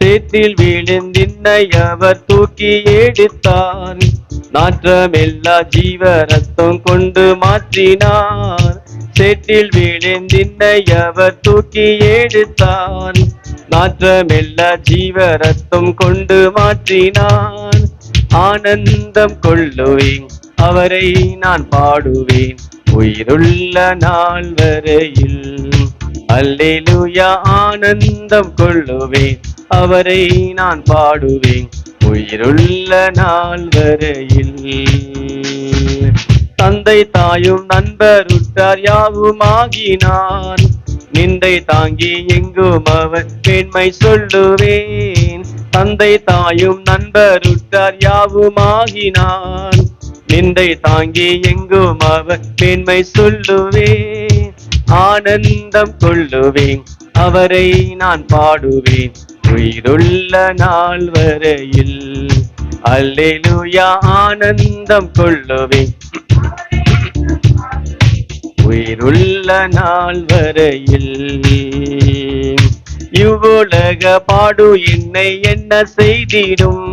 சேற்றில் விழுந்தின்னை அவர் தூக்கி எடுத்தார். நாற்றமெல்லா ஜீவ ரத்தம் கொண்டு மாற்றினார். சேற்றில் விழுந்தின்னை அவர் தூக்கி எடுத்தார். நாற்றமெல்லா ஜீவ ரத்தம் கொண்டு மாற்றினார். ஆனந்தம் கொள்ளுவேன், அவரை நான் பாடுவேன் உயிருள்ள நாள் வரையில். அல்லேலூயா, ஆனந்தம் கொள்ளுவேன், அவரை நான் பாடுவேன் உயிருள்ள நாள் வரையில். தந்தை தாயும் நண்பர் உற்றார் யாவுமாகினான். நிந்தை தாங்கி எங்கும் அவர் பெண்மை சொல்லுவேன். தந்தை தாயும் நண்பர் உற்றார் யாவுமாகினான். நிந்தை தாங்கி எங்கும் அவர் பெண்மை சொல்லுவேன். ஆனந்தம் கொள்ளுவேன், அவரை நான் பாடுவேன் உயிருள்ள நாள் வரையில். அல்லேலூயா, ஆனந்தம் கொள்ளுவேன் உயிருள்ள நாள் வரையில். இவ்வுலக பாடு என்னை என்ன செய்திடும்,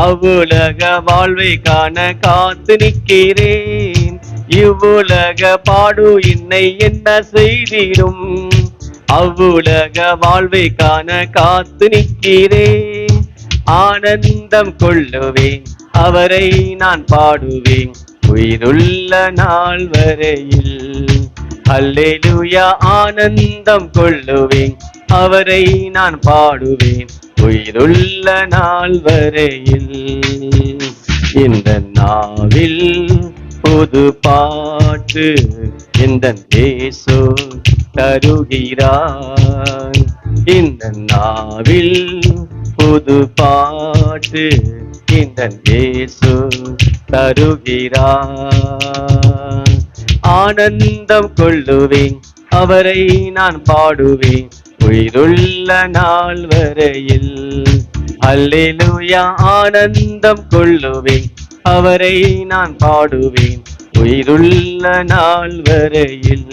அவ்வுலக வாழ்வை காண காத்து நிற்கிறேன். இவ்வுலக பாடு என்னை என்ன செய்திடும், அவ்வுலக வாழ்வை காண காத்து நிற்கிறேன். ஆனந்தம் கொள்ளுவேன், அவரை நான் பாடுவேன் உயிருள்ள நாள் வரையில். அல்லேலூயா, ஆனந்தம் கொள்ளுவேன், அவரை நான் பாடுவேன் உயிருள்ள நாள் வரையில். இந்த நாவில் புது பாட்டு இந்த இயேசு தருகிறார். இந்த நாவில் புது பாட்டு இந்த இயேசு தருகிறார். ஆனந்தம் கொள்ளுவேன், அவரை நான் பாடுவேன் உயிருள்ள நாள் வரையில். அல்லேலூயா, ஆனந்தம் கொள்ளுவேன், அவரை நான் பாடுவேன் உயிருள்ள நாள் வரையில்.